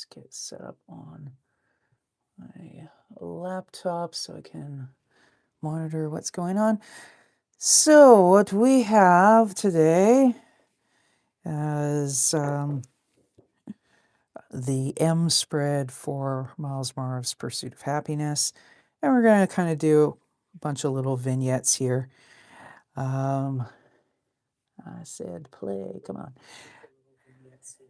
just get set up on my laptop so I can monitor what's going on. So what we have today is the M spread for Myles Maarav's Pursuit of Happiness. And we're going to kind of do a bunch of little vignettes here. I said play, come on.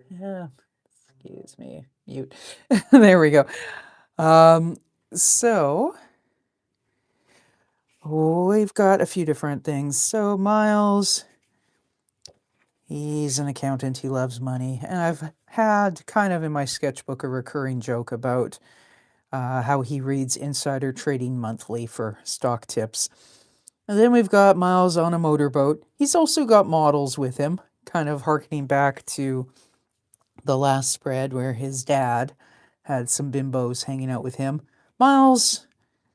Yeah, excuse me, mute. There we go. So we've got a few different things. So Myles, he's an accountant, he loves money. And I've had kind of in my sketchbook a recurring joke about how he reads Insider Trading Monthly for stock tips. And then we've got Myles on a motorboat. He's also got models with him, kind of harkening back to the last spread where his dad had some bimbos hanging out with him. Myles,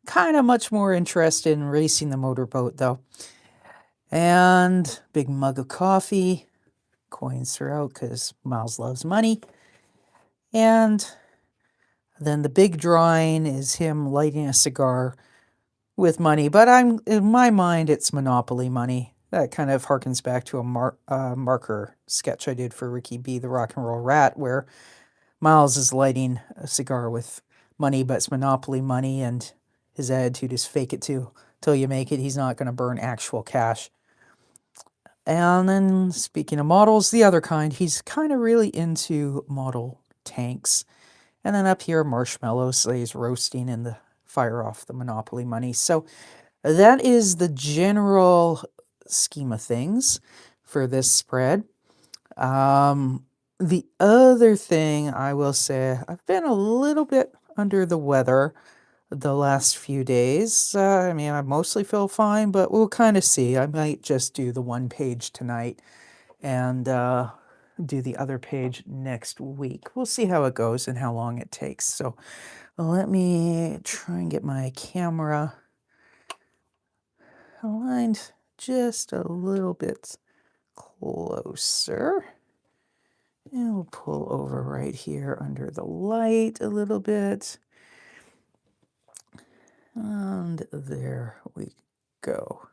kind of much more interested in racing the motorboat, though. And big mug of coffee, coins throughout because Myles loves money. And then the big drawing is him lighting a cigar with money, but in my mind, it's Monopoly money. That kind of harkens back to a marker sketch I did for Ricky B, the Rock and Roll Rat, where Myles is lighting a cigar with money, but it's Monopoly money, and his attitude is fake it till you make it. He's not going to burn actual cash. And then, speaking of models, the other kind, he's kind of really into model tanks. And then up here, marshmallows, so he's roasting in the fire off the Monopoly money. So that is the general scheme of things for this spread. The other thing I will say, I've been a little bit under the weather the last few days. I mean, I mostly feel fine, but we'll kind of see. I might just do the one page tonight and do the other page next week. We'll see how it goes and how long it takes. So let me try and get my camera aligned just a little bit closer. And we'll pull over right here under the light a little bit. And there we go.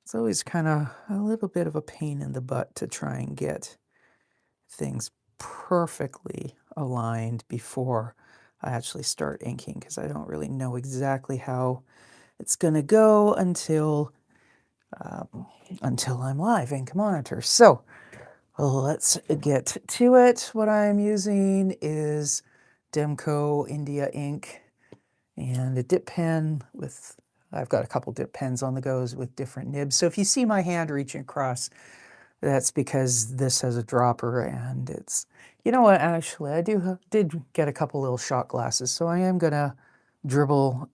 It's always kind of a little bit of a pain in the butt to try and get things perfectly aligned before I actually start inking, because I don't really know exactly how it's going to go until I'm live Ink Monitor. So let's get to it. What I'm using is Demco India ink and a dip pen with, I've got a couple dip pens on the goes with different nibs. So if you see my hand reaching across, that's because this has a dropper and it's, you know what, actually, I did get a couple little shot glasses, so I am gonna dribble,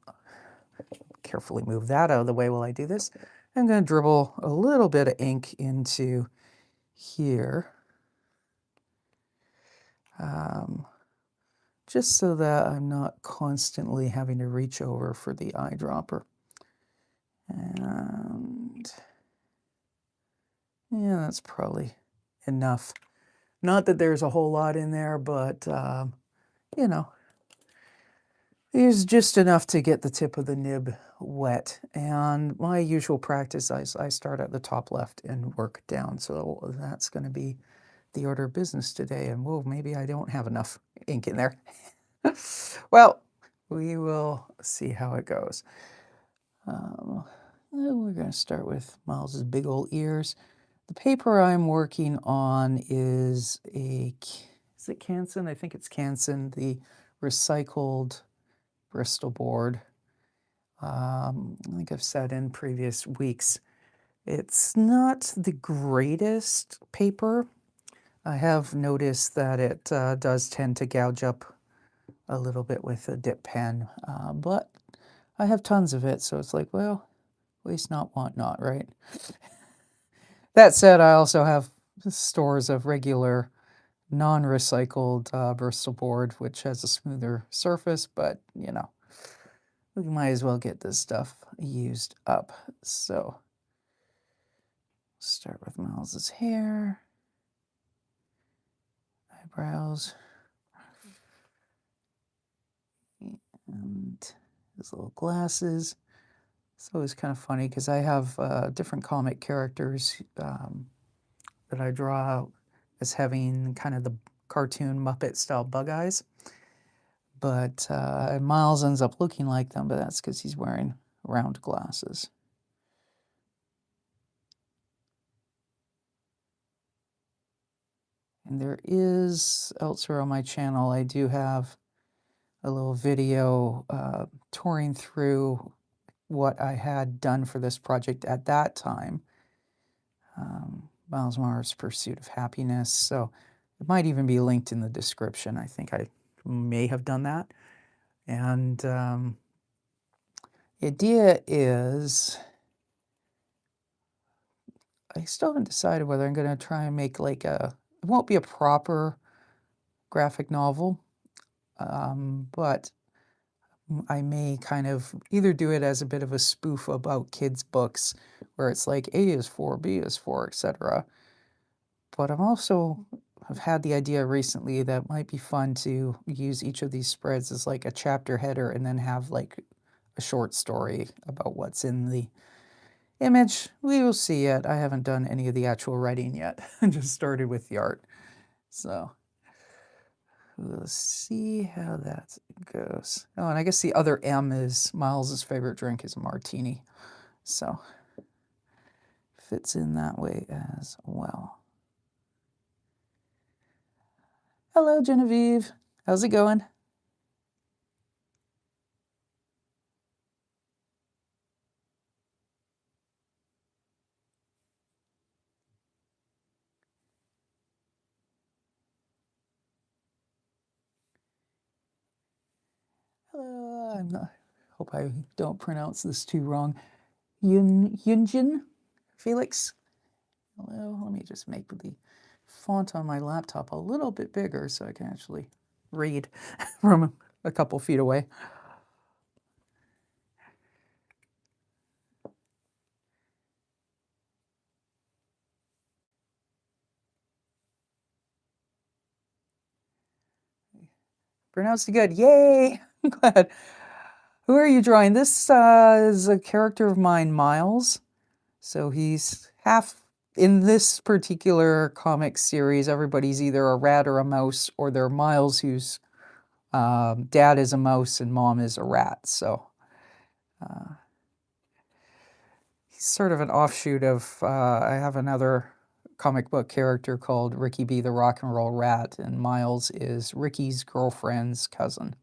carefully move that out of the way while I do this. I'm gonna dribble a little bit of ink into here. Just so that I'm not constantly having to reach over for the eyedropper. And yeah, that's probably enough. Not that there's a whole lot in there, but you know, there's just enough to get the tip of the nib wet. And my usual practice, I start at the top left and work down. So that's going to be the order of business today. And whoa, maybe I don't have enough ink in there. Well, we will see how it goes. We're going to start with Myles's big old ears. The paper I'm working on is is it Canson? I think it's Canson, the recycled Bristol board. I think I've said in previous weeks, it's not the greatest paper. I have noticed that it does tend to gouge up a little bit with a dip pen, but I have tons of it, so it's like, well, waste not, want not, right? That said, I also have stores of regular non-recycled Bristol board, which has a smoother surface, but, you know, we might as well get this stuff used up. So, start with Myles's hair, eyebrows. And his little glasses. It's always kind of funny because I have different comic characters that I draw out as having kind of the cartoon Muppet style bug eyes. But Myles ends up looking like them, but that's because he's wearing round glasses. And there is, elsewhere on my channel, I do have a little video touring through what I had done for this project at that time. Myles Maarav's Pursuit of Happiness. So it might even be linked in the description. I think I may have done that. And the idea is, I still haven't decided whether I'm going to try and make like it won't be a proper graphic novel, but I may kind of either do it as a bit of a spoof about kids' books, where it's like A is for, B is for, etc. But I've had the idea recently that it might be fun to use each of these spreads as like a chapter header and then have like a short story about what's in the image. We will see yet. I haven't done any of the actual writing yet. I just started with the art. So we'll see how that goes. Oh, and I guess the other M is Miles's favorite drink is a martini. So fits in that way as well. Hello, Genevieve. How's it going? Hello, hope I don't pronounce this too wrong. Yunjin Felix. Hello, let me just make the font on my laptop a little bit bigger so I can actually read from a couple feet away. Pronounced it good. Yay! I'm glad. Who are you drawing? This is a character of mine, Myles. So he's half, in this particular comic series, everybody's either a rat or a mouse, or they're Myles, whose dad is a mouse and mom is a rat. So he's sort of an offshoot of, I have another comic book character called Ricky B. the Rock and Roll Rat, and Myles is Ricky's girlfriend's cousin.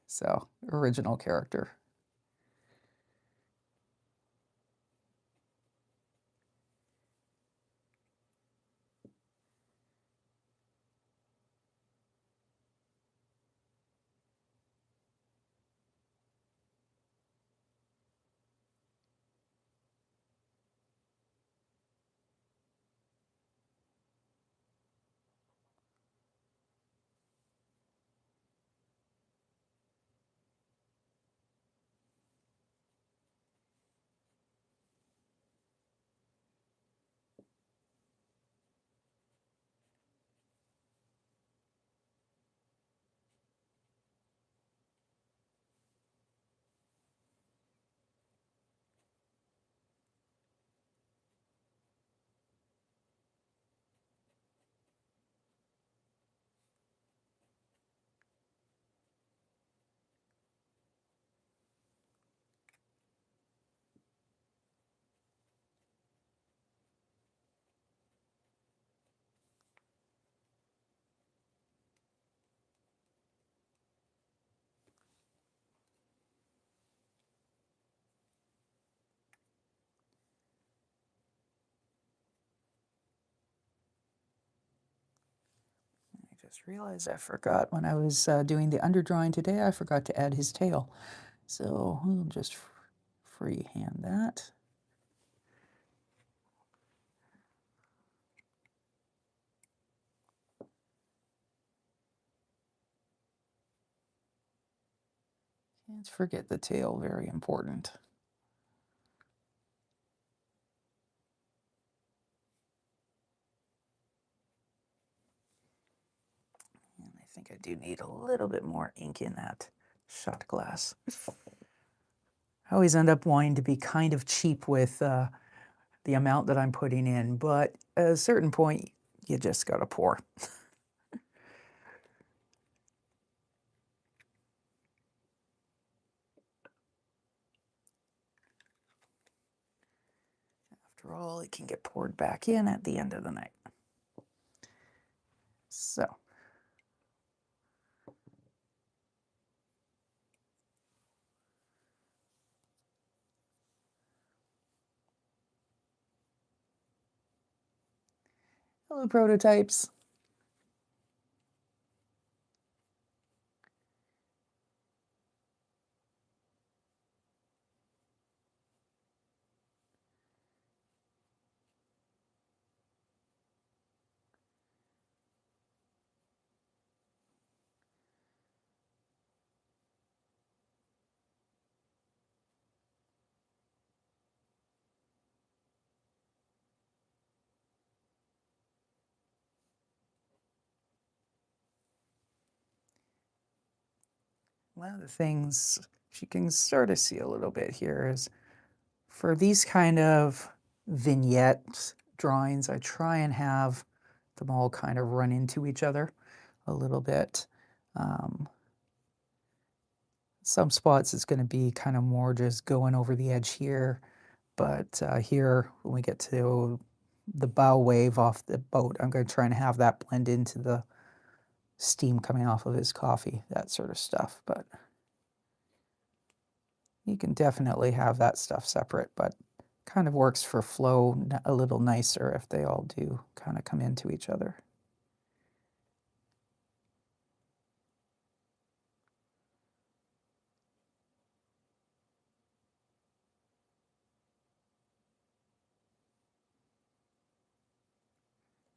So, original character. I just realized I forgot when I was doing the underdrawing today, I forgot to add his tail. So we'll just freehand that. Can't forget the tail, very important. And I think I do need a little bit more ink in that shot glass. I always end up wanting to be kind of cheap with the amount that I'm putting in, but at a certain point, you just gotta pour. After all, it can get poured back in at the end of the night. So. Hello, prototypes. One of the things you can sort of see a little bit here is for these kind of vignette drawings, I try and have them all kind of run into each other a little bit. Some spots it's going to be kind of more just going over the edge here, but here when we get to the bow wave off the boat, I'm going to try and have that blend into the steam coming off of his coffee, that sort of stuff. But you can definitely have that stuff separate, but kind of works for flow a little nicer if they all do kind of come into each other.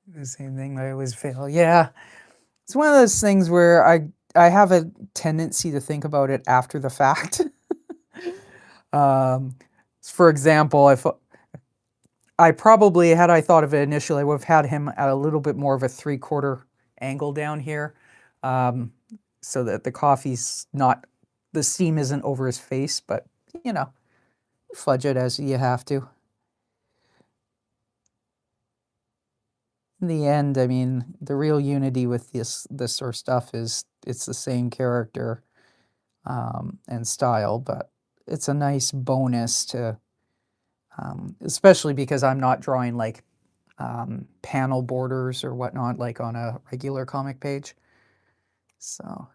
The same thing I always fail. Yeah, it's one of those things where I have a tendency to think about it after the fact. For example, if I probably, had I thought of it initially, I would have had him at a little bit more of a 3/4 angle down here, so that the coffee's not, the steam isn't over his face, but you know, fudge it as you have to. In the end, I mean, the real unity with this sort of stuff is it's the same character and style, but it's a nice bonus to, especially because I'm not drawing like panel borders or whatnot like on a regular comic page. So.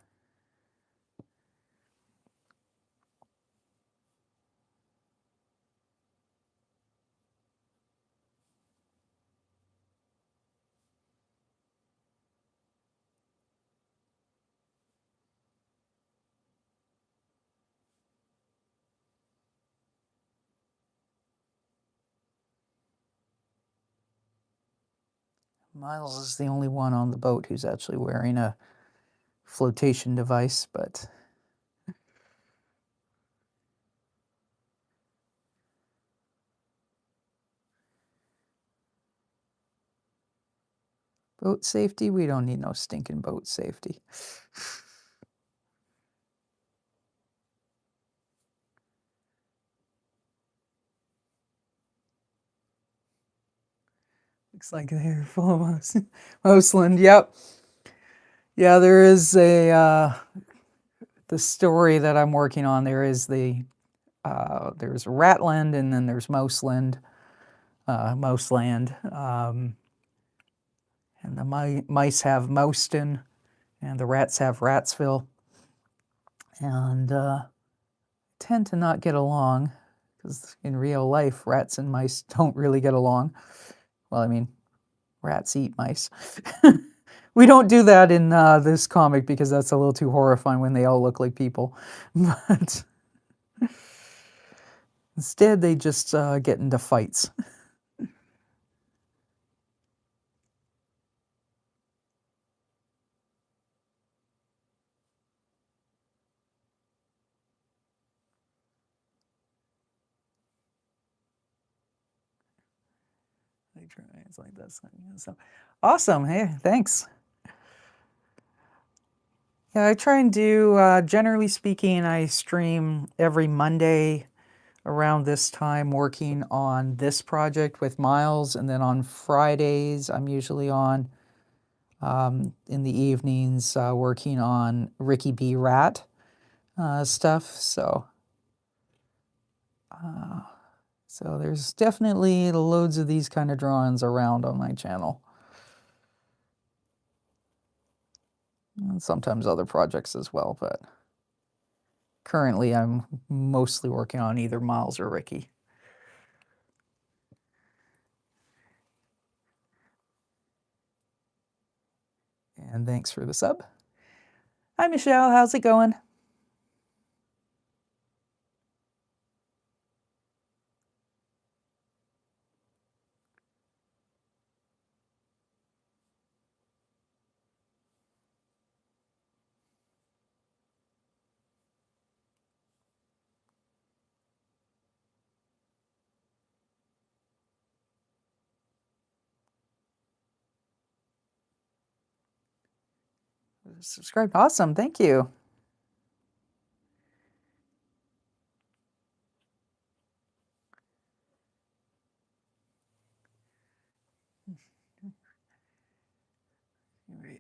Myles is the only one on the boat who's actually wearing a flotation device, but boat safety? We don't need no stinking boat safety. Looks like they're full of Mostland. Yep. Yeah, there is a the story that I'm working on. There is there's Ratland and then there's Mostland, and the mice have Moston, and the rats have Ratsville, and tend to not get along because in real life, rats and mice don't really get along. Well, I mean, rats eat mice. We don't do that in this comic because that's a little too horrifying when they all look like people. But instead, they just get into fights. It's like that. So awesome. Hey, thanks. Yeah, I try and do, generally speaking, I stream every Monday around this time working on this project with Miles, and then on Fridays I'm usually on in the evenings working on Ricky B. Rat stuff. So there's definitely loads of these kind of drawings around on my channel. And sometimes other projects as well, but currently I'm mostly working on either Miles or Ricky. And thanks for the sub. Hi, Michelle. How's it going? Subscribed. Awesome. Thank you.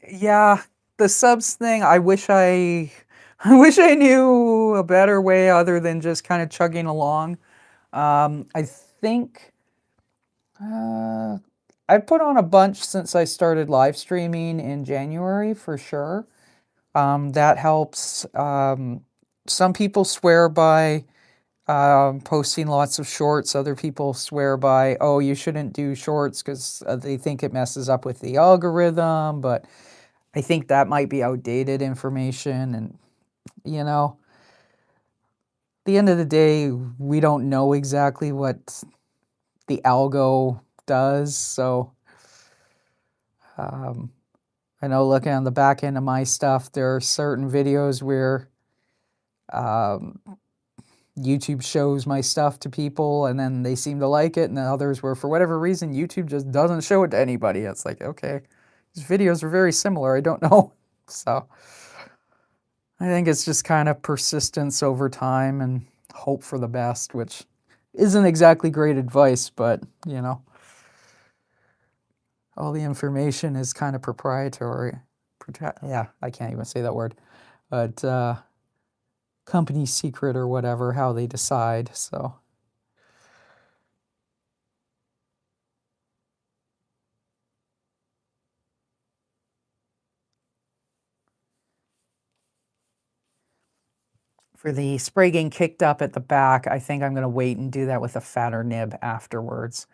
Yeah, the subs thing, I wish I I wish I knew a better way other than just kind of chugging along. I think I've put on a bunch since I started live streaming in January for sure. That helps. Some people swear by posting lots of shorts. Other people swear by, oh, you shouldn't do shorts because they think it messes up with the algorithm. But I think that might be outdated information. And, you know, at the end of the day, we don't know exactly what the algo does. So I know looking on the back end of my stuff, there are certain videos where YouTube shows my stuff to people and then they seem to like it, and then others where for whatever reason YouTube just doesn't show it to anybody. It's like, okay, these videos are very similar. I don't know. So I think it's just kind of persistence over time and hope for the best, which isn't exactly great advice, but you know, all the information is kind of proprietary. Yeah, I can't even say that word, but company secret or whatever, how they decide. So for the spray getting kicked up at the back, I think I'm going to wait and do that with a fatter nib afterwards.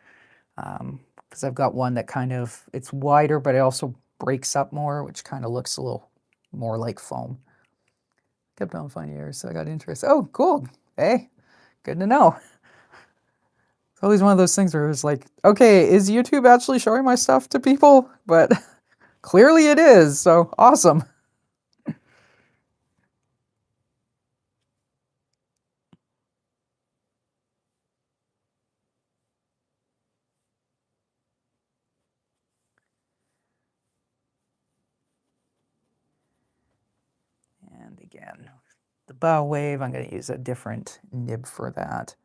Because I've got one that kind of, it's wider, but it also breaks up more, which kind of looks a little more like foam. Kept on fun years, so I got interested. Oh, cool. Hey, good to know. It's always one of those things where it's like, okay, is YouTube actually showing my stuff to people? But clearly it is, so awesome. And again, the bow wave, I'm going to use a different nib for that.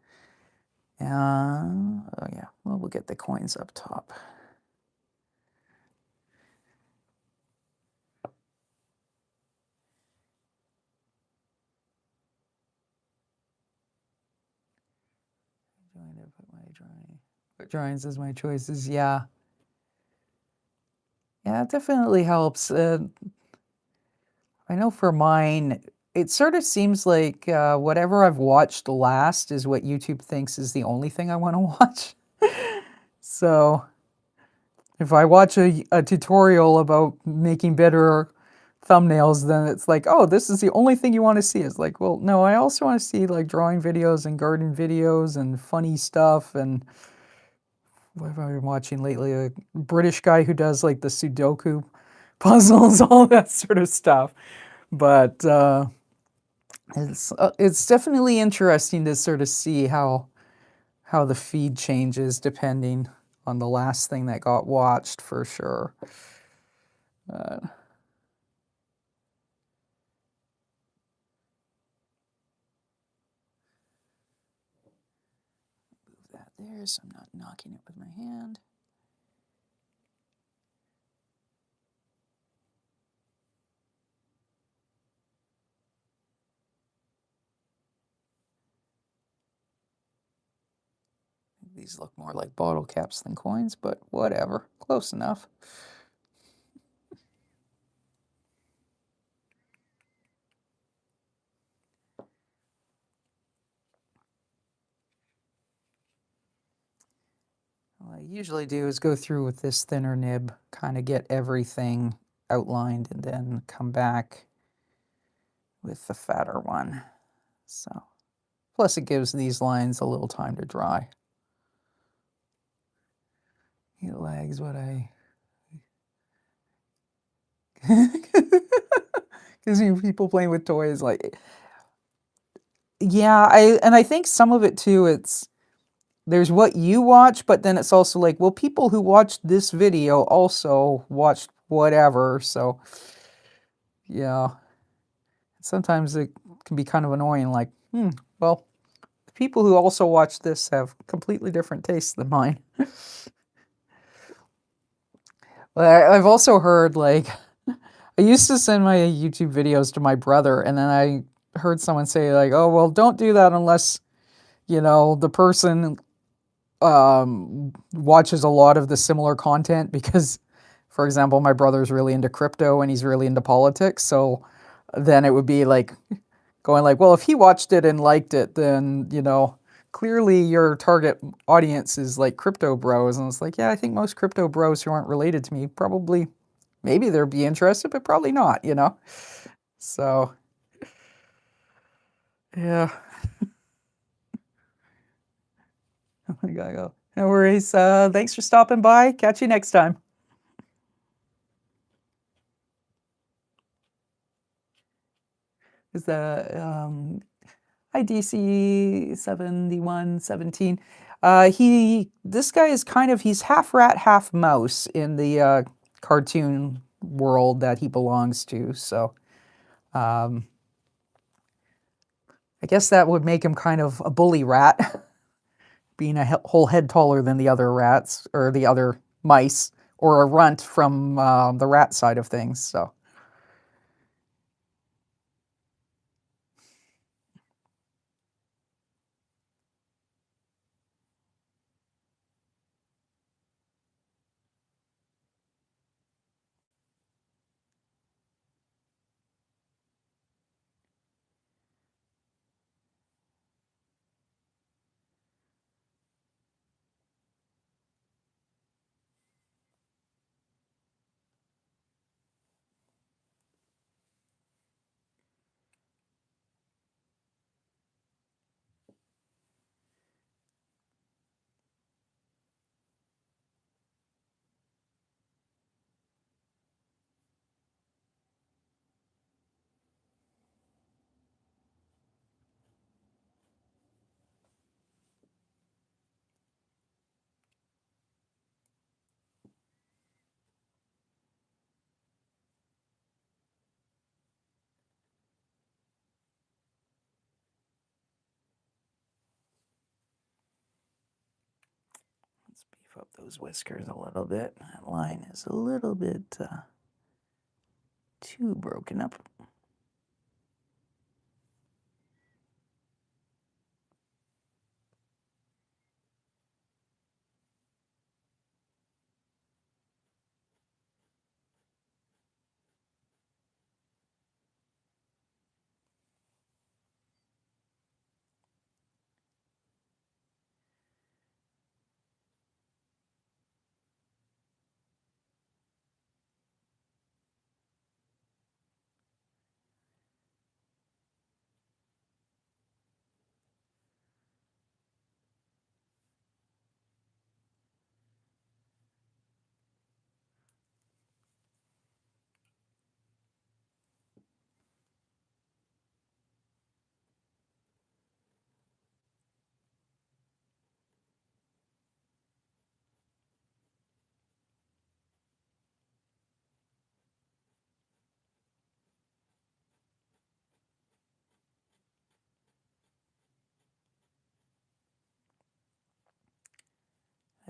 Oh yeah, well, we'll get the coins up top. Put drawings as my choices, yeah. Yeah, it definitely helps. I know for mine, it sort of seems like whatever I've watched last is what YouTube thinks is the only thing I want to watch. So if I watch a tutorial about making better thumbnails, then it's like, oh, this is the only thing you want to see. It's like, well, no, I also want to see like drawing videos and garden videos and funny stuff. And what have I been watching lately? A British guy who does like the Sudoku puzzles, all that sort of stuff. But it's definitely interesting to sort of see how the feed changes depending on the last thing that got watched, for sure. there so I'm not knocking it with my hand. These look more like bottle caps than coins, but whatever. Close enough. What I usually do is go through with this thinner nib, kind of get everything outlined, and then come back with the fatter one. So, plus it gives these lines a little time to dry. It lags what I... Because people playing with toys, like... Yeah, I think some of it too, there's what you watch, but then it's also like, well, people who watched this video also watched whatever, so yeah. Sometimes it can be kind of annoying, like, well, the people who also watch this have completely different tastes than mine. I've also heard, like, I used to send my YouTube videos to my brother, and then I heard someone say, like, oh, well, don't do that unless, the person watches a lot of the similar content because, for example, my brother's really into crypto and he's really into politics. So then it would be like going like, well, if he watched it and liked it, then, clearly your target audience is like crypto bros. And it's like, yeah, I think most crypto bros who aren't related to me probably, maybe they'll be interested, but probably not, So, yeah. I gotta go. No worries. Thanks for stopping by. Catch you next time. Is the IDC 7117. This guy is he's half rat, half mouse in the cartoon world that he belongs to. So, I guess that would make him kind of a bully rat, being a whole head taller than the other rats or the other mice, or a runt from the rat side of things. So. Let's beef up those whiskers a little bit. That line is a little bit too broken up.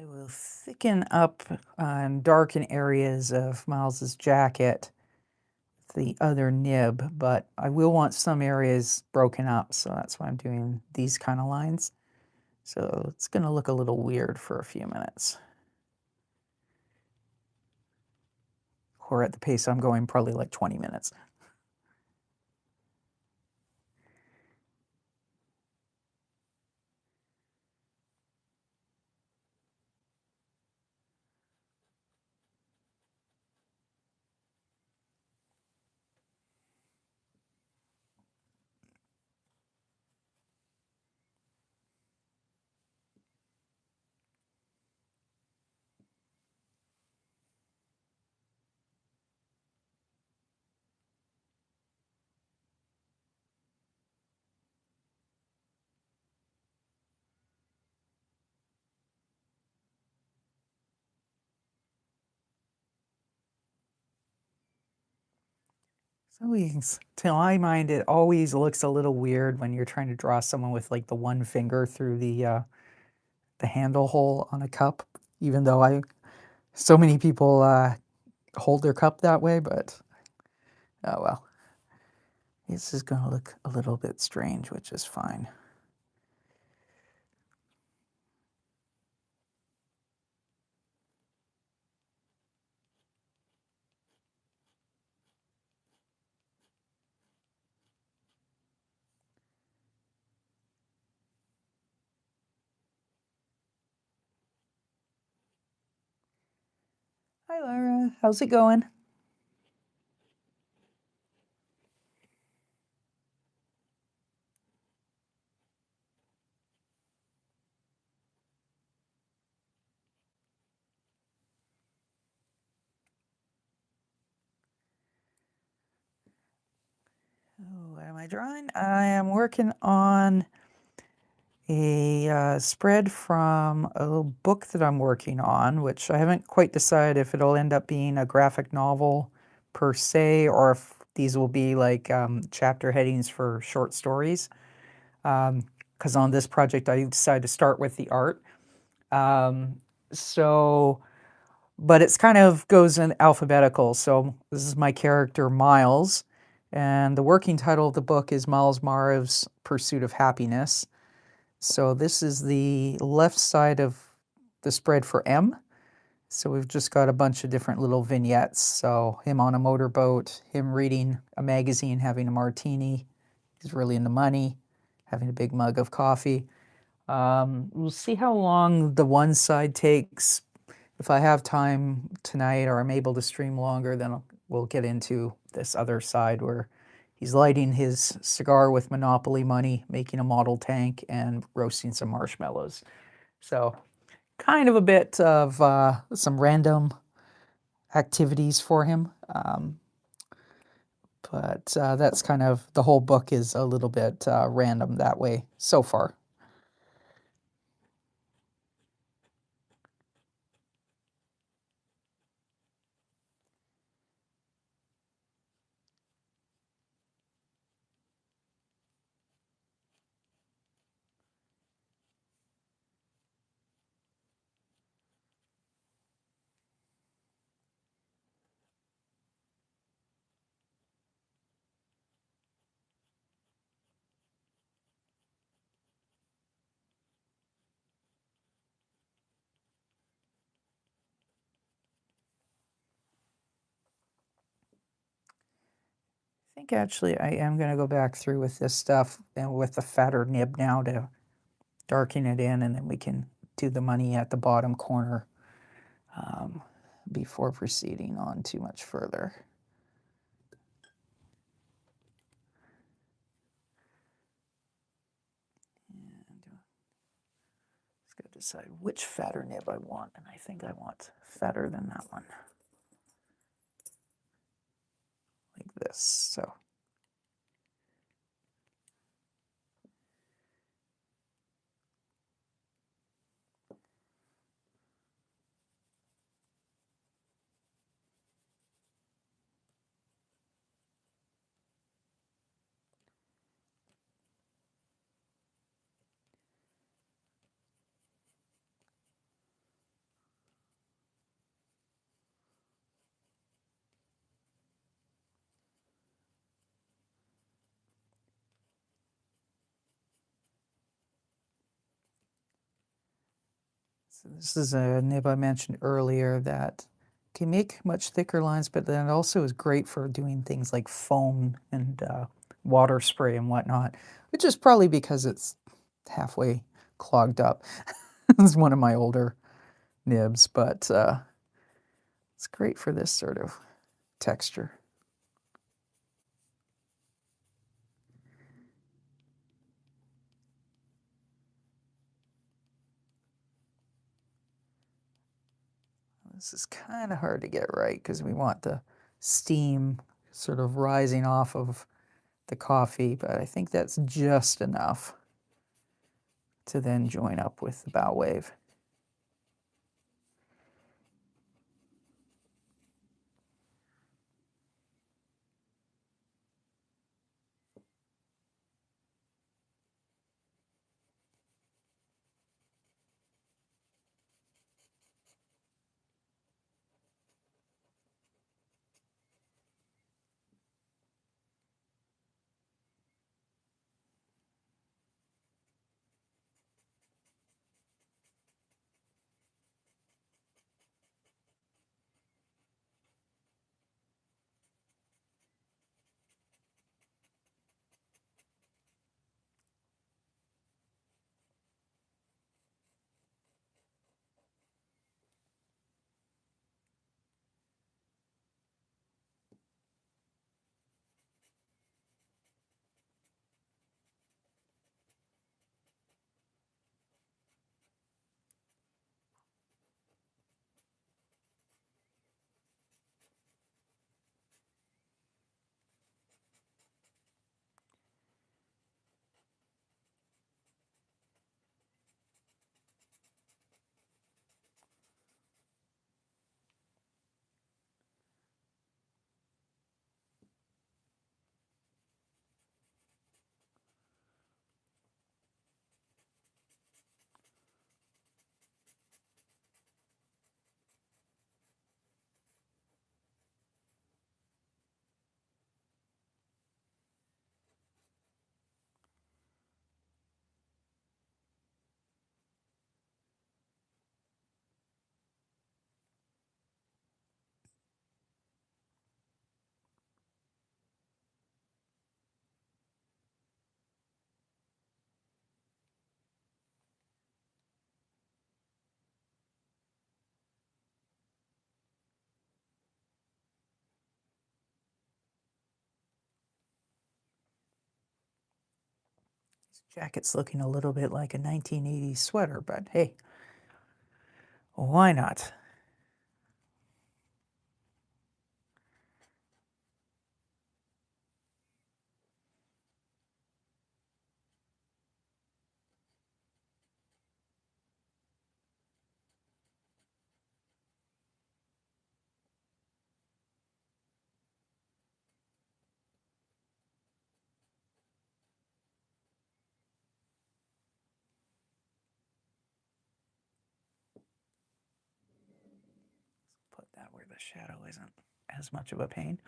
I will thicken up and darken areas of Miles's jacket with the other nib, but I will want some areas broken up, so that's why I'm doing these kind of lines. So it's going to look a little weird for a few minutes. Or at the pace I'm going, probably like 20 minutes. So to my mind, it always looks a little weird when you're trying to draw someone with like the one finger through the handle hole on a cup, even though so many people hold their cup that way, but oh well. This is going to look a little bit strange, which is fine. Hi, Laura. How's it going? Oh, what am I drawing? I am working on a spread from a book that I'm working on, which I haven't quite decided if it'll end up being a graphic novel per se, or if these will be like chapter headings for short stories. Because on this project, I decided to start with the art. But it's kind of goes in alphabetical. So this is my character, Myles, and the working title of the book is Myles Maarav's Pursuit of Happiness. So this is the left side of the spread for M. So we've just got a bunch of different little vignettes. So him on a motorboat, him reading a magazine, having a martini. He's really into money, having a big mug of coffee. We'll see how long the one side takes. If I have time tonight or I'm able to stream longer, then we'll get into this other side where he's lighting his cigar with Monopoly money, making a model tank, and roasting some marshmallows. So kind of a bit of some random activities for him. But that's kind of, the whole book is a little bit random that way so far. I think actually I am going to go back through with this stuff and with the fatter nib now to darken it in, and then we can do the money at the bottom corner before proceeding on too much further. And just got to decide which fatter nib I want, and I think I want fatter than that one. Like this, so. So this is a nib I mentioned earlier that can make much thicker lines, but then it also is great for doing things like foam and water spray and whatnot, which is probably because it's halfway clogged up. It's one of my older nibs, but it's great for this sort of texture. This is kind of hard to get right because we want the steam sort of rising off of the coffee, but I think that's just enough to then join up with the bow wave. This jacket's looking a little bit like a 1980s sweater, but hey, why not? Put that where the shadow isn't as much of a pain.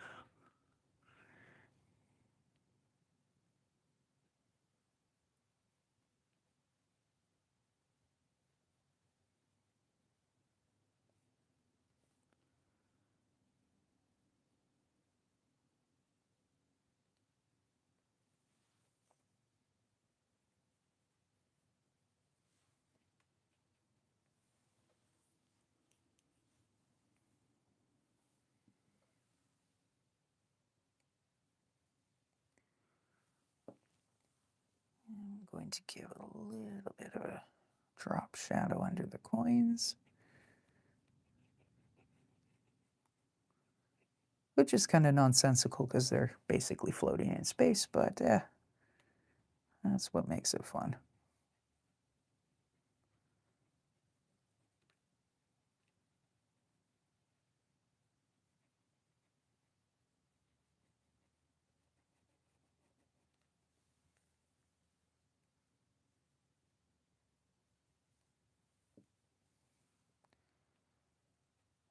I'm going to give a little bit of a drop shadow under the coins, which is kind of nonsensical because they're basically floating in space, but that's what makes it fun.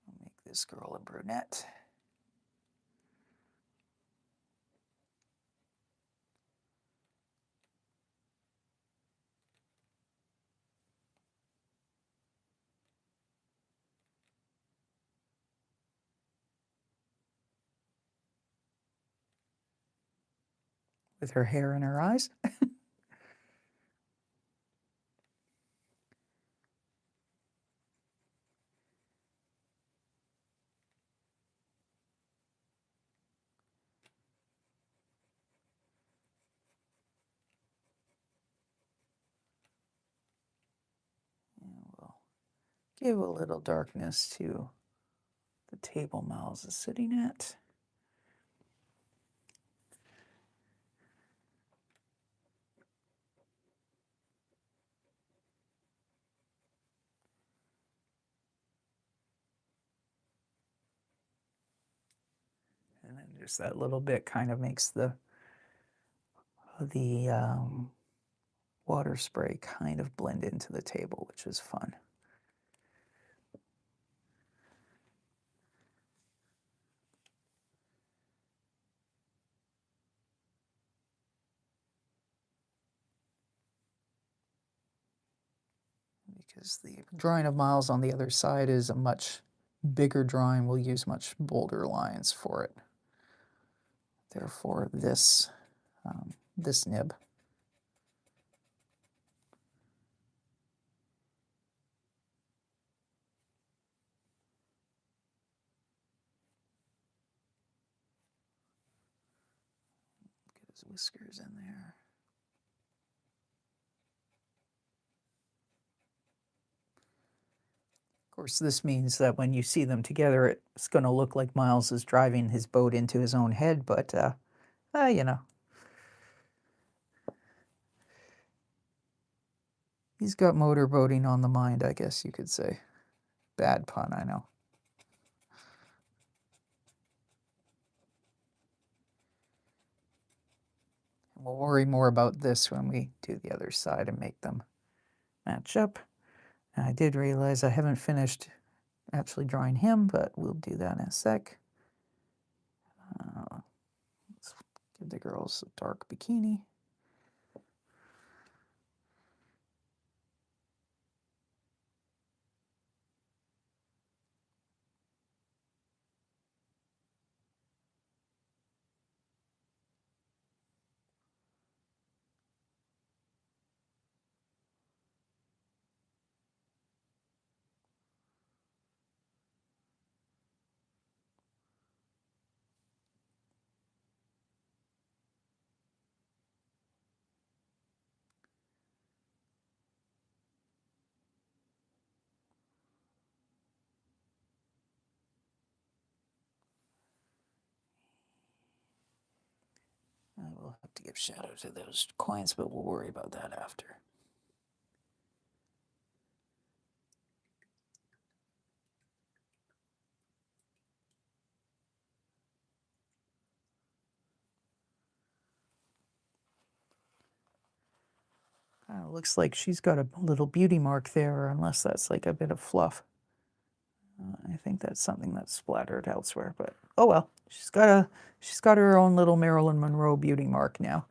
I'll make this girl a brunette. with her hair in her eyes. And we'll give a little darkness to the table Myles is sitting at. And then just that little bit kind of makes the water spray kind of blend into the table, which is fun. Because the drawing of Myles on the other side is a much bigger drawing. We'll use much bolder lines for it. Therefore, this nib. Get his whiskers in there. Of course, this means that when you see them together, it's going to look like Myles is driving his boat into his own head, but, you know. He's got motorboating on the mind, I guess you could say. Bad pun, I know. And we'll worry more about this when we do the other side and make them match up. And I did realize I haven't finished actually drawing him, but we'll do that in a sec. Let's give the girls a dark bikini. I will have to give shadow to those coins, but we'll worry about that after. Looks like she's got a little beauty mark there, unless that's like a bit of fluff. I think that's something that's splattered elsewhere, but oh well. She's got her own little Marilyn Monroe beauty mark now.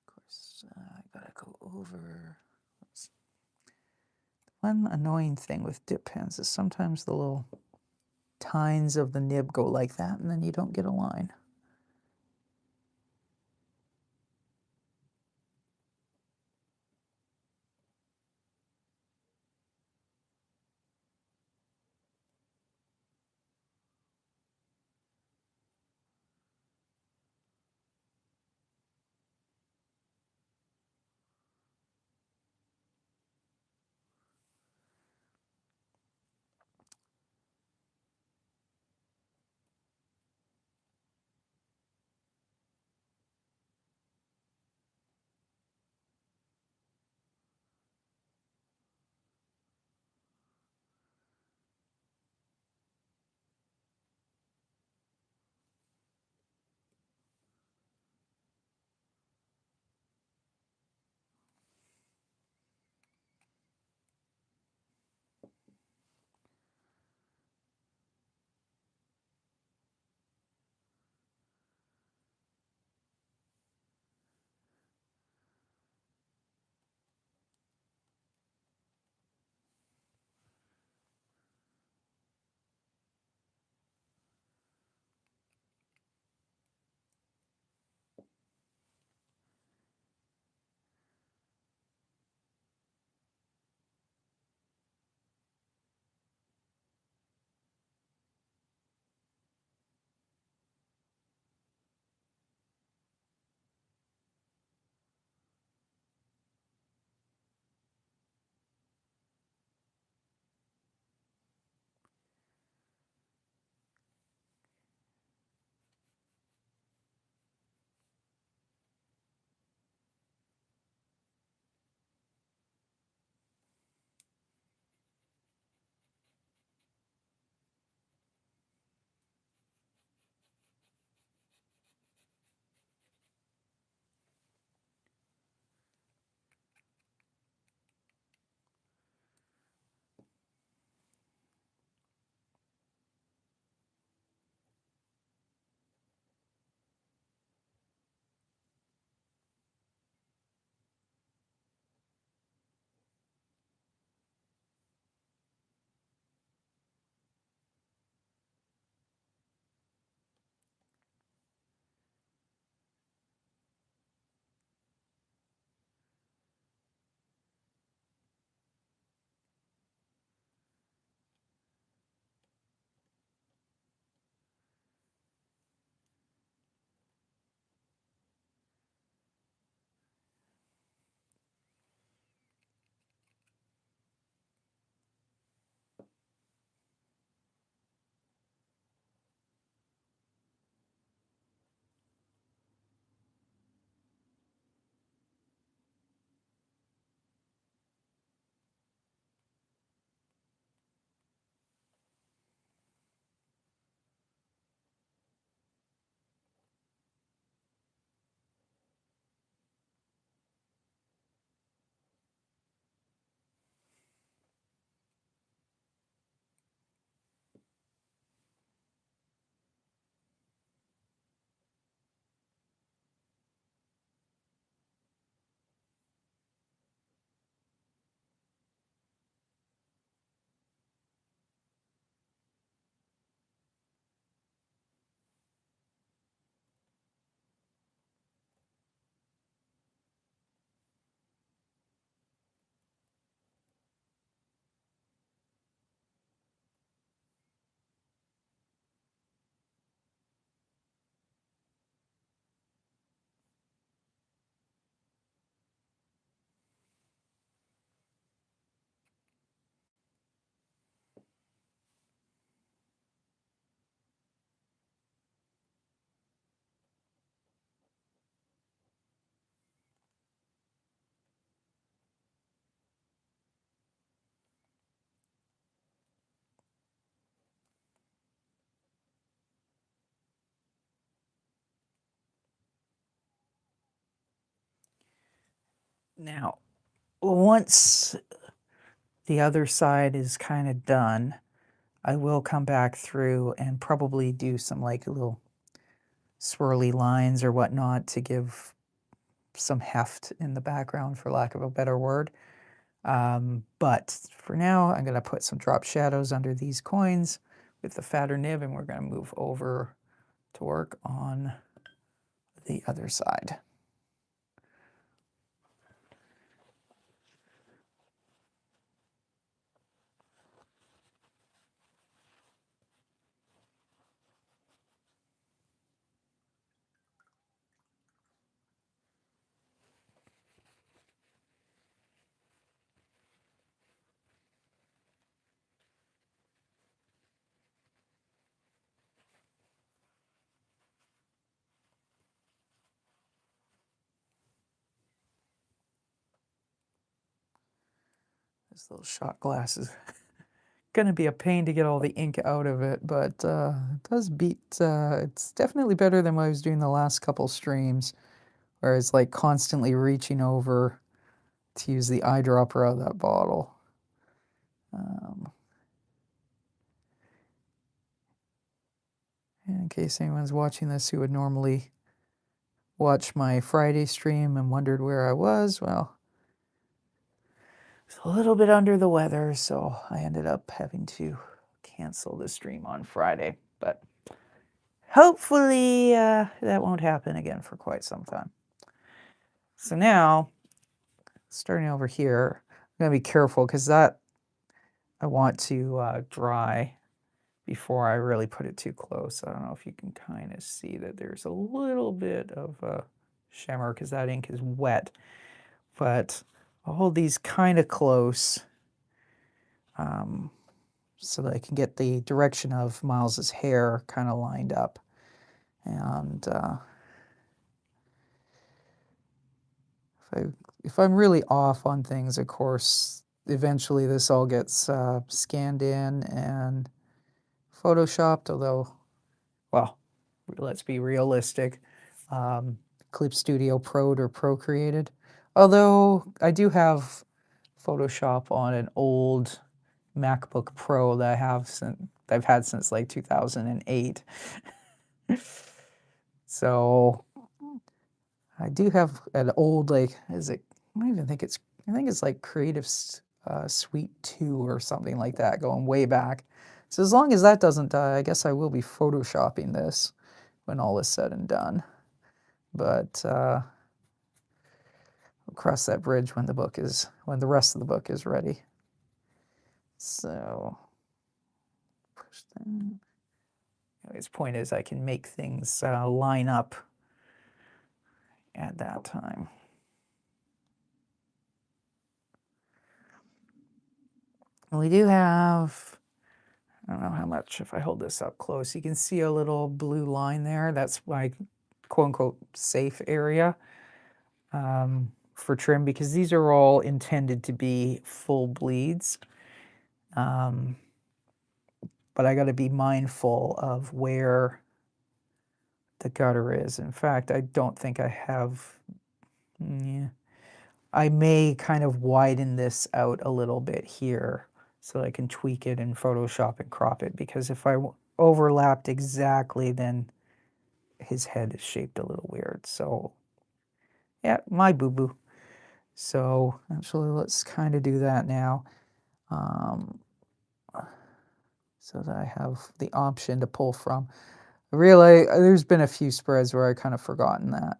Of course, I gotta go over. One annoying thing with dip pens is sometimes the little tines of the nib go like that, and then you don't get a line. Now, once the other side is kind of done, I will come back through and probably do some like little swirly lines or whatnot to give some heft in the background, for lack of a better word. But for now, I'm going to put some drop shadows under these coins with the fatter nib, and we're going to move over to work on the other side. This little shot glass is going to be a pain to get all the ink out of it, but it does beat, it's definitely better than what I was doing the last couple streams, where it's like constantly reaching over to use the eyedropper out of that bottle. In case anyone's watching this who would normally watch my Friday stream and wondered where I was, well, it's a little bit under the weather, so I ended up having to cancel the stream on Friday. But hopefully that won't happen again for quite some time. So now, starting over here, I'm going to be careful because that I want to dry before I really put it too close. I don't know if you can kind of see that there's a little bit of shimmer because that ink is wet. But I'll hold these kind of close so that I can get the direction of Myles's hair kind of lined up. And if I'm really off on things, of course, eventually this all gets scanned in and photoshopped, although, well, let's be realistic. Clip Studio Pro'd or Procreated. Although I do have Photoshop on an old MacBook Pro that I've had since like 2008. So I do have an old, like, I don't even think I think it's like Creative Suite 2 or something like that, going way back. So as long as that doesn't die, I guess I will be photoshopping this when all is said and done. But we'll cross that bridge when when the rest of the book is ready. So push that. Anyways, point is I can make things line up at that time. And we do have, I don't know how much, if I hold this up close, you can see a little blue line there. That's my quote-unquote safe area for trim, because these are all intended to be full bleeds. But I got to be mindful of where the gutter is. In fact, I don't think I have, yeah. I may kind of widen this out a little bit here so I can tweak it in Photoshop and crop it, because if I overlapped exactly, then his head is shaped a little weird. So yeah, my boo-boo. So actually, let's kind of do that now, so that I have the option to pull from. I realize there's been a few spreads where I kind of forgotten that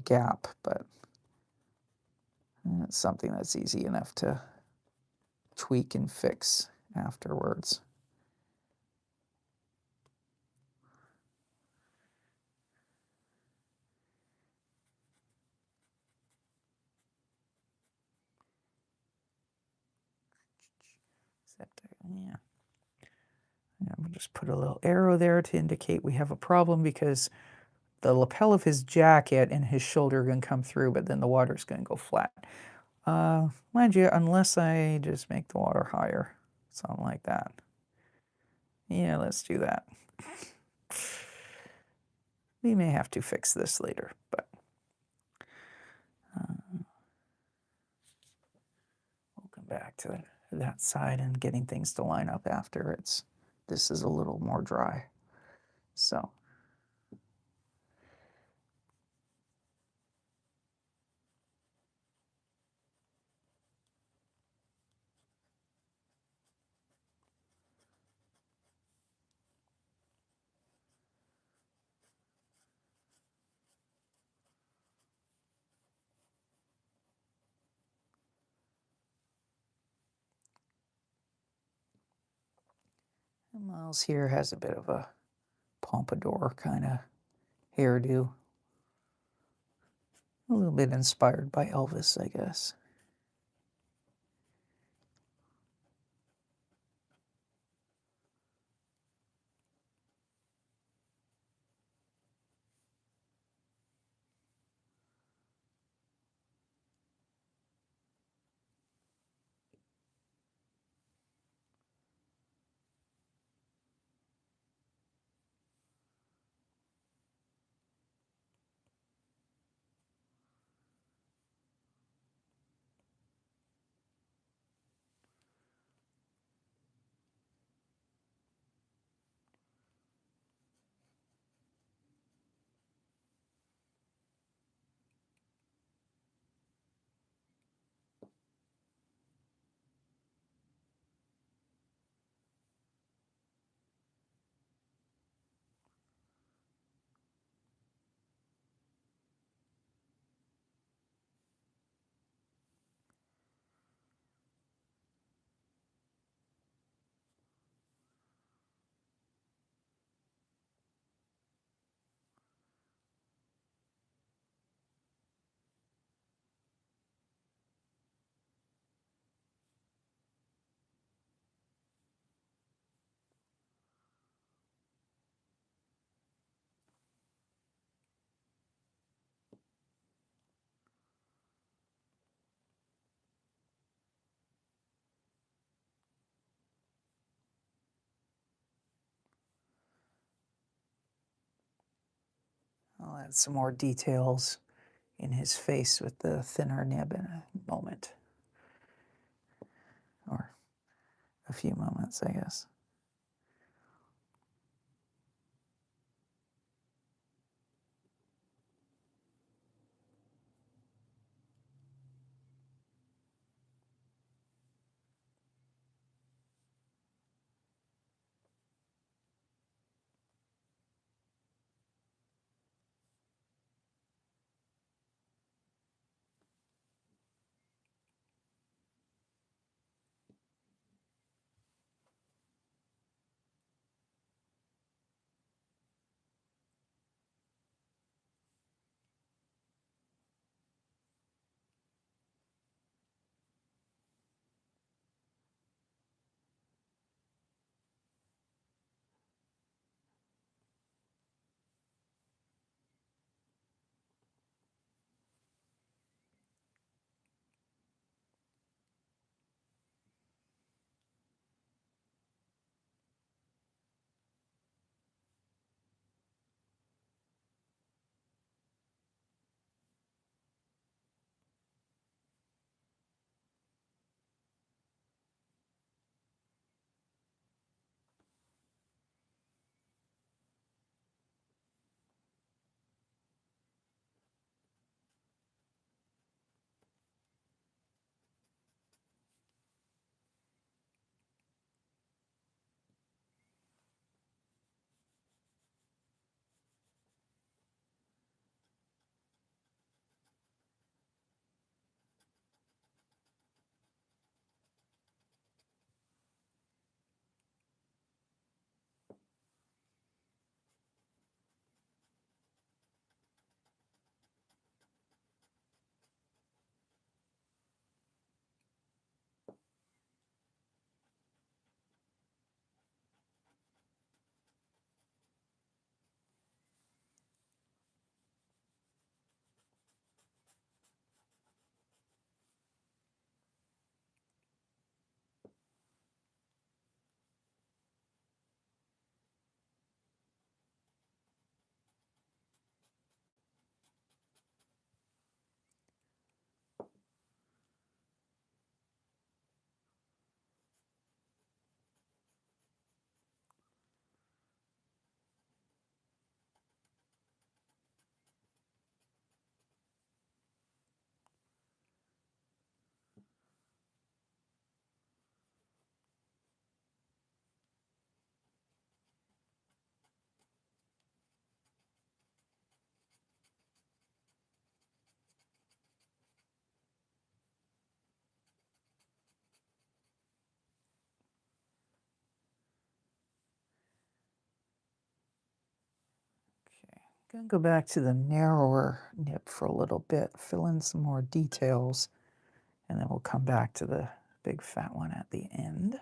gap, but it's something that's easy enough to tweak and fix afterwards. Yeah. We'll just put a little arrow there to indicate we have a problem, because the lapel of his jacket and his shoulder are going to come through, but then the water's going to go flat. Mind you, unless I just make the water higher, something like that. Yeah, let's do that. We may have to fix this later, but back to that side and getting things to line up after this is a little more dry. So. And Myles here has a bit of a pompadour kind of hairdo. A little bit inspired by Elvis, I guess. I'll add some more details in his face with the thinner nib in a moment. Or a few moments, I guess. going to go back to the narrower nip for a little bit, fill in some more details, and then we'll come back to the big fat one at the end.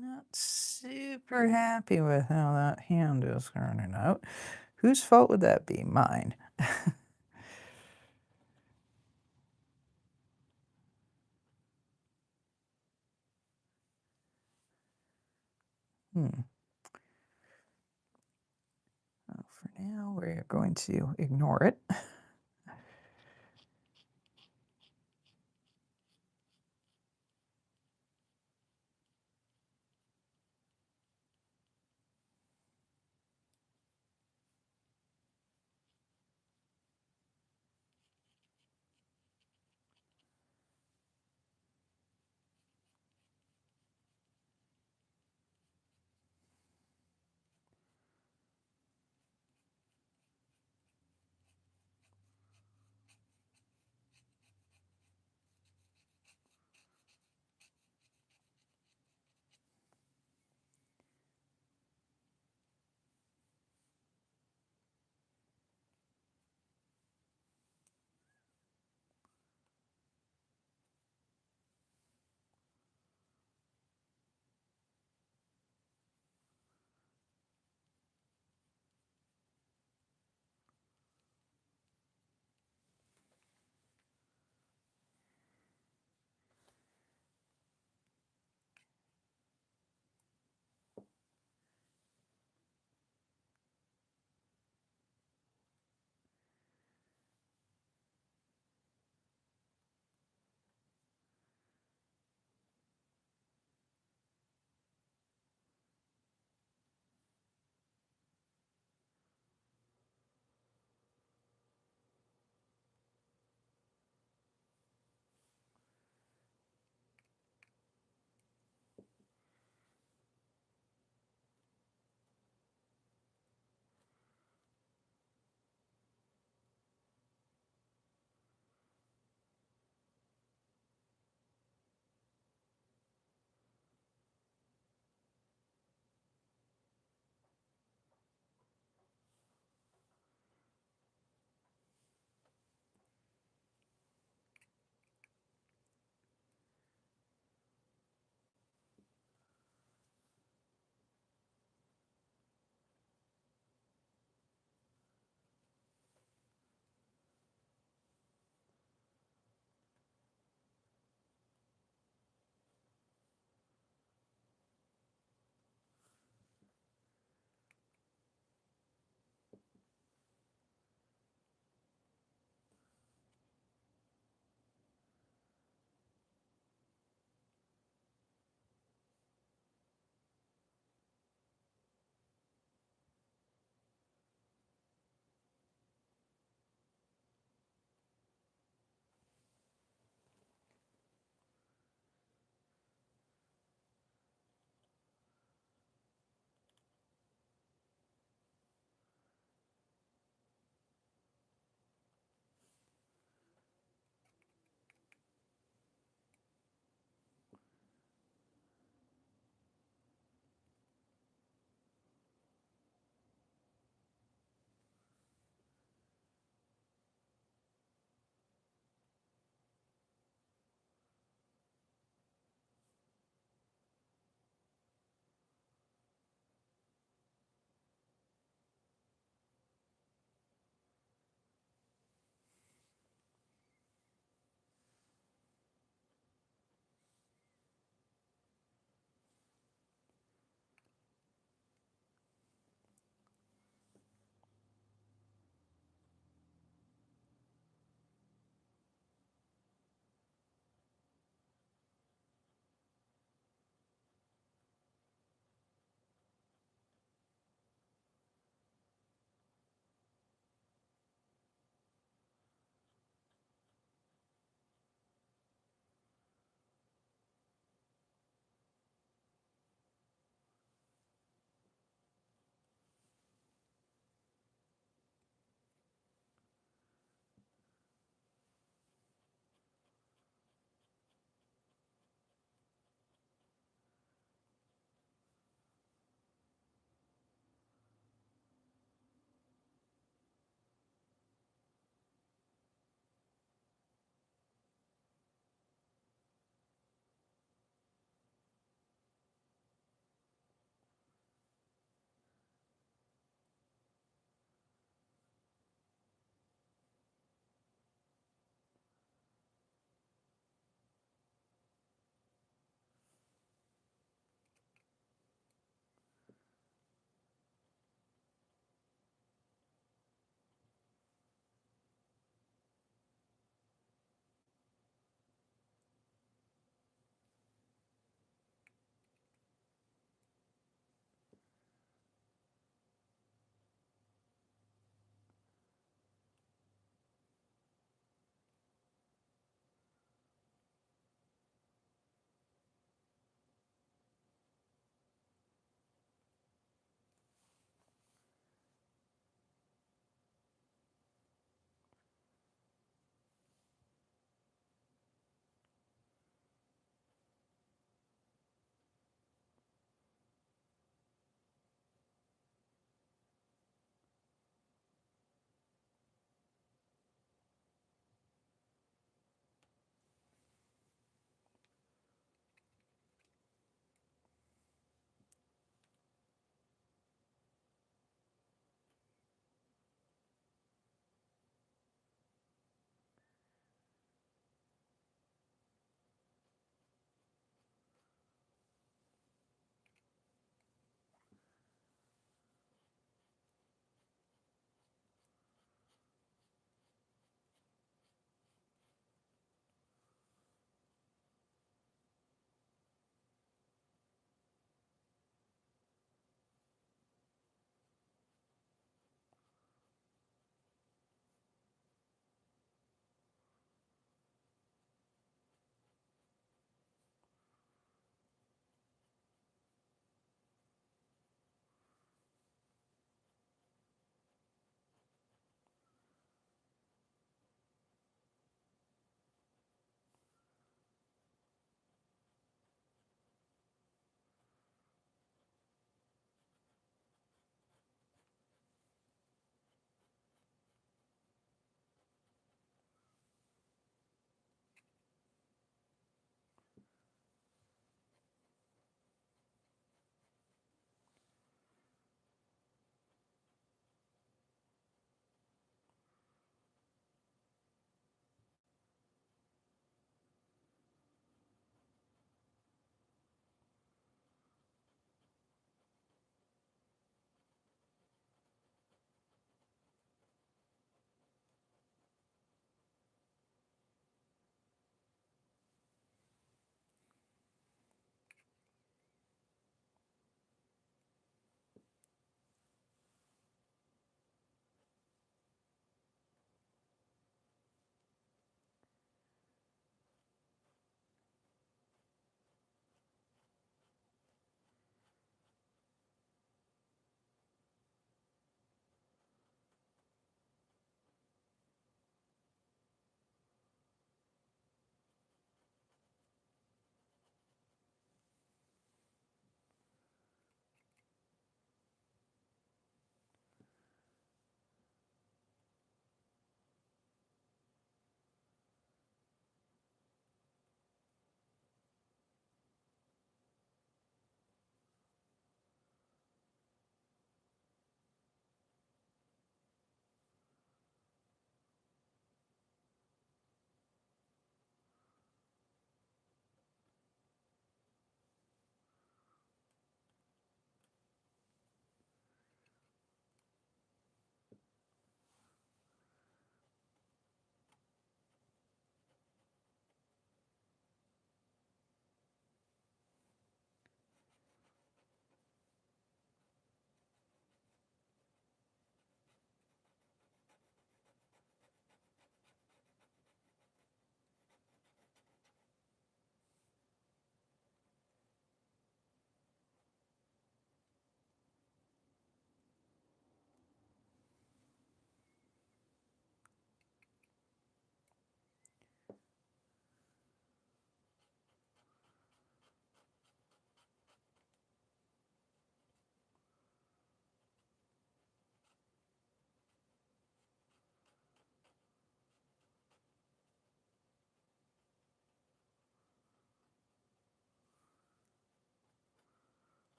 Not super happy with how that hand is turning out. Whose fault would that be? Mine. For now, we're going to ignore it.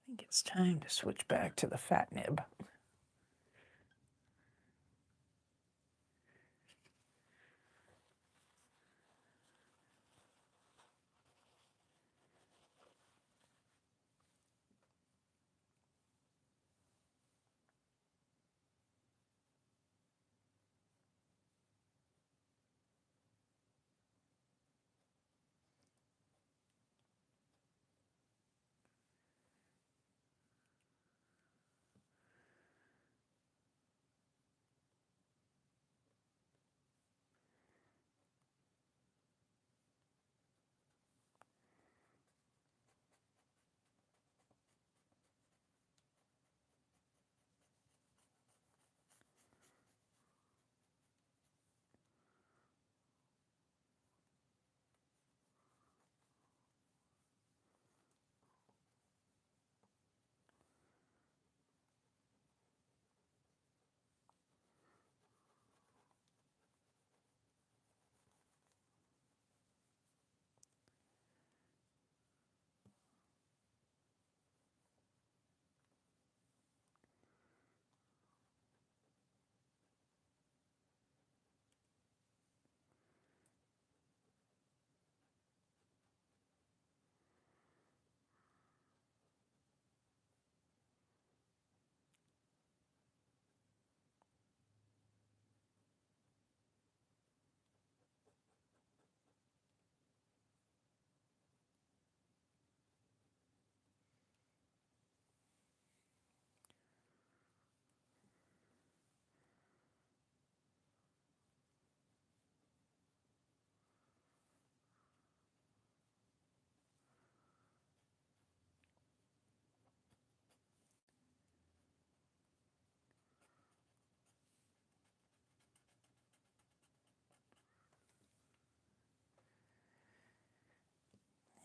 think it's time to switch back to the fat nib.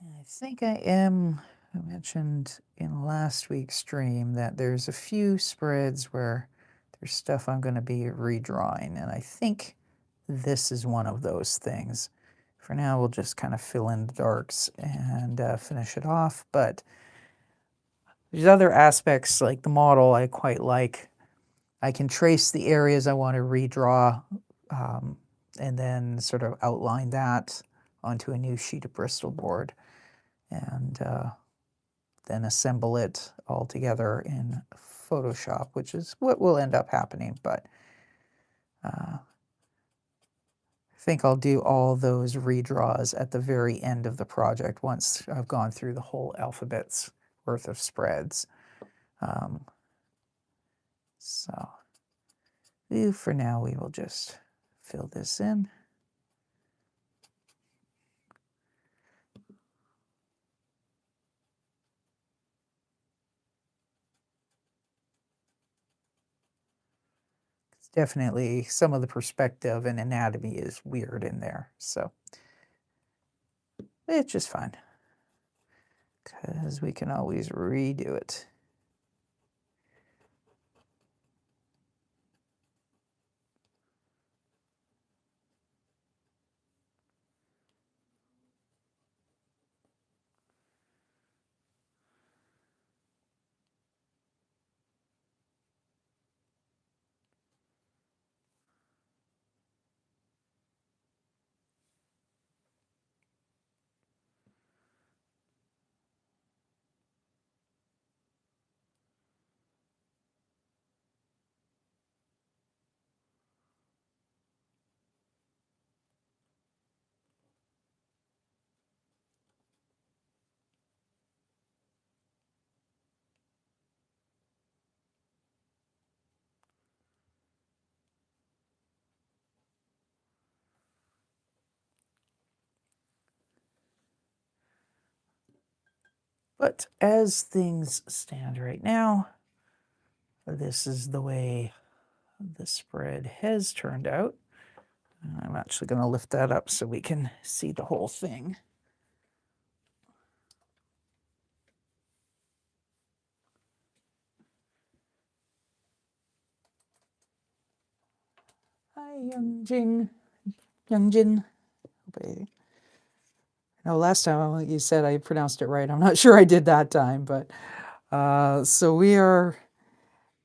I think I mentioned in last week's stream that there's a few spreads where there's stuff I'm going to be redrawing, and I think this is one of those things. For now, we'll just kind of fill in the darks and finish it off, but there's other aspects like the model I quite like. I can trace the areas I want to redraw and then sort of outline that onto a new sheet of Bristol board and then assemble it all together in Photoshop, which is what will end up happening. But I think I'll do all those redraws at the very end of the project once I've gone through the whole alphabet's worth of spreads. So for now, we will just fill this in. Definitely some of the perspective and anatomy is weird in there, so it's just fine because we can always redo it. But as things stand right now, this is the way the spread has turned out. I'm actually going to lift that up so we can see the whole thing. Hi, Youngjin. No, last time you said I pronounced it right. I'm not sure I did that time, but So we are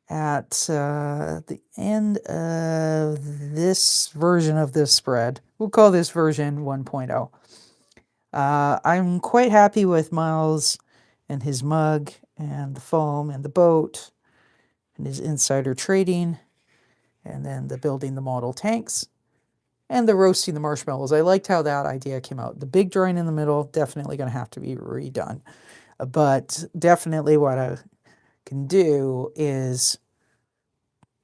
at the end of this version of this spread. We'll call this version 1.0. I'm quite happy with Myles and his mug and the foam and the boat and his insider trading and then the building the model tanks and the roasting the marshmallows. I liked how that idea came out. The big drawing in the middle, definitely going to have to be redone. But definitely what I can do is,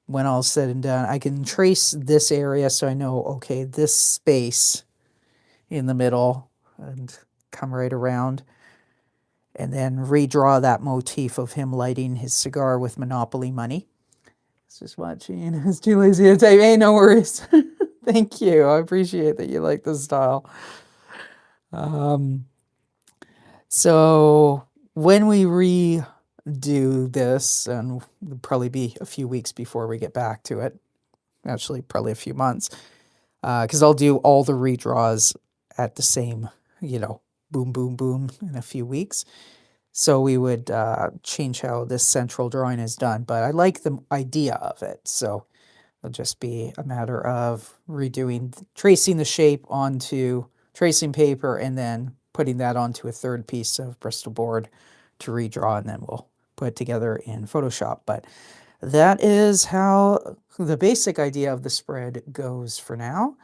when all's said and done, I can trace this area so I know, okay, this space in the middle and come right around and then redraw that motif of him lighting his cigar with Monopoly money. It's just watching. It's too lazy to type. Hey, no worries. Thank you. I appreciate that you like the style. So when we redo this, and it'll probably be a few weeks before we get back to it, actually probably a few months, because I'll do all the redraws at the same, boom, boom, boom in a few weeks. So we would change how this central drawing is done, but I like the idea of it. So it'll just be a matter of tracing the shape onto tracing paper and then putting that onto a third piece of Bristol board to redraw, and then we'll put it together in Photoshop. But that is how the basic idea of the spread goes for now.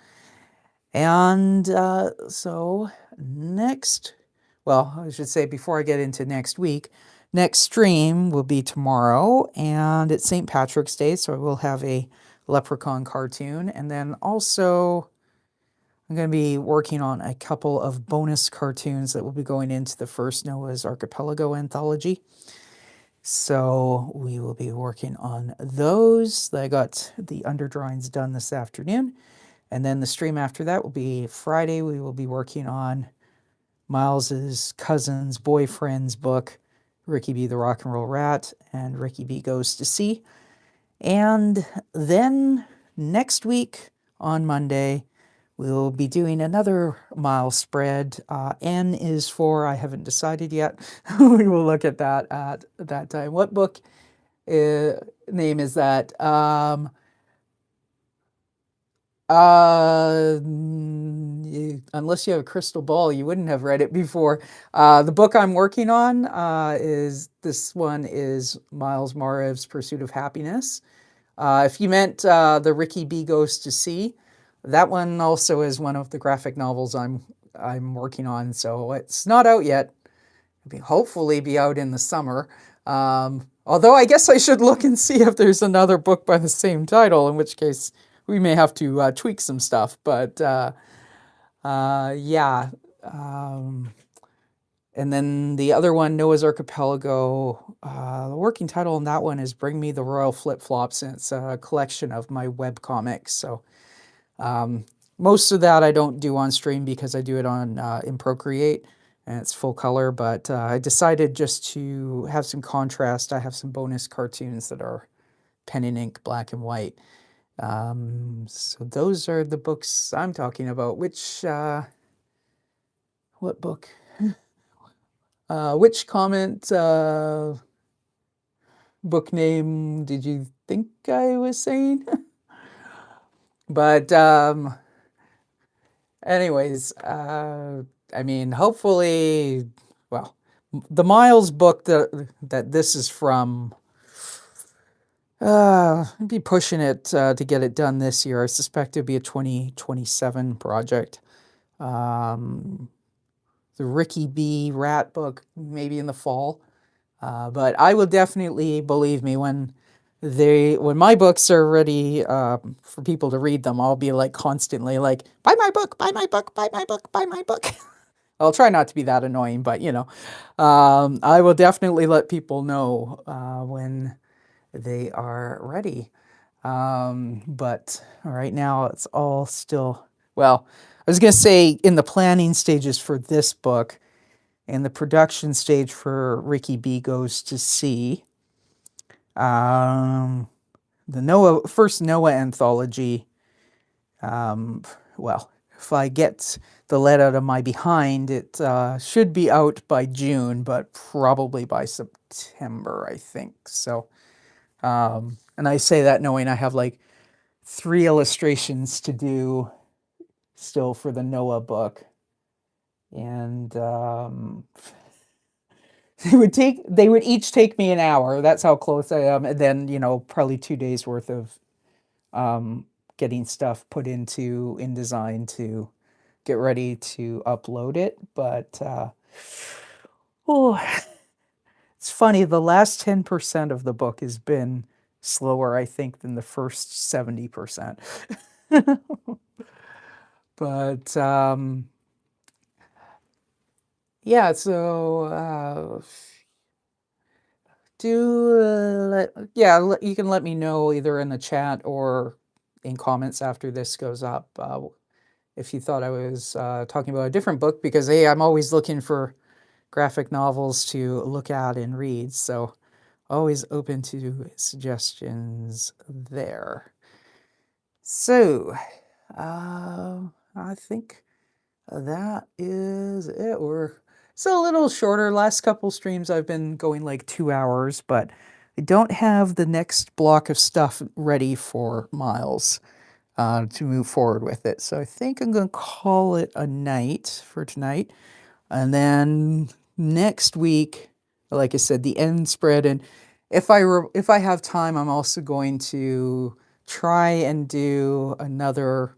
And so I should say before I get into next week, next stream will be tomorrow, and it's St. Patrick's Day, so I will have a leprechaun cartoon. And then also I'm going to be working on a couple of bonus cartoons that will be going into the first Noah's Archipelago anthology. So we will be working on those. I got the underdrawings done this afternoon. And then the stream after that will be Friday. We will be working on Myles's cousin's boyfriend's book, Ricky B. the Rock and Roll Rat, and Ricky B. Goes to Sea. And then next week on Monday, we'll be doing another Myles spread. N is for, I haven't decided yet. We will look at that at that time. What book name is that? Unless you have a crystal ball, you wouldn't have read it before. The book I'm working on is Myles Maarav's Pursuit of Happiness. If you meant the Ricky B. Goes to Sea, that one also is one of the graphic novels I'm working on. So it's not out yet. It'll hopefully be out in the summer. Although I guess I should look and see if there's another book by the same title, in which case we may have to tweak some stuff, but yeah. And then the other one, Noah's Archipelago, the working title on that one is Bring Me the Royal Flip-Flops, and it's a collection of my web comics. So most of that I don't do on stream because I do it on in Procreate, and it's full color, but I decided just to have some contrast. I have some bonus cartoons that are pen and ink, black and white. So those are the books I'm talking about. What book? Which comment, book name did you think I was saying? But, anyways, I mean, hopefully, well, the Myles book that this is from, I'd be pushing it to get it done this year. I suspect it'd be a 2027 project. The Ricky B. Rat book, maybe in the fall. But I will definitely, believe me, when my books are ready for people to read them, I'll be like constantly like, buy my book, buy my book, buy my book, buy my book. I'll try not to be that annoying, but I will definitely let people know when they are ready. But right now it's all still, well, I was going to say in the planning stages for this book and the production stage for Ricky B. Goes to Sea. The first Noah anthology, well, if I get the lead out of my behind, it should be out by June, but probably by September, I think. So, and I say that knowing I have like 3 illustrations to do still for the Noah book. And they would each take me an hour. That's how close I am. And then, probably 2 days worth of getting stuff put into InDesign to get ready to upload it. But it's funny, the last 10% of the book has been slower, I think, than the first 70%. But yeah, so you can let me know either in the chat or in comments after this goes up if you thought I was talking about a different book, because hey, I'm always looking for graphic novels to look at and read, so always open to suggestions there. So I think that is it. It's a little shorter. Last couple streams I've been going like 2 hours, but I don't have the next block of stuff ready for Myles to move forward with it. So I think I'm going to call it a night for tonight. And then next week, like I said, the end spread. And if I have time, I'm also going to try and do another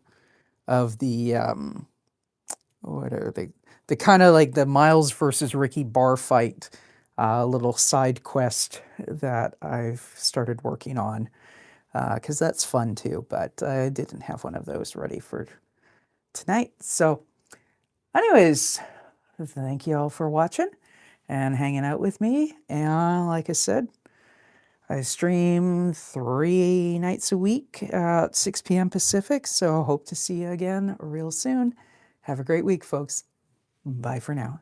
of the what are they? The kind of like the Myles versus Ricky bar fight, little side quest that I've started working on, because that's fun too. But I didn't have one of those ready for tonight. So, anyways, thank you all for watching and hanging out with me. And like I said, I stream 3 nights a week at 6 p.m. Pacific. So hope to see you again real soon. Have a great week, folks. Bye for now.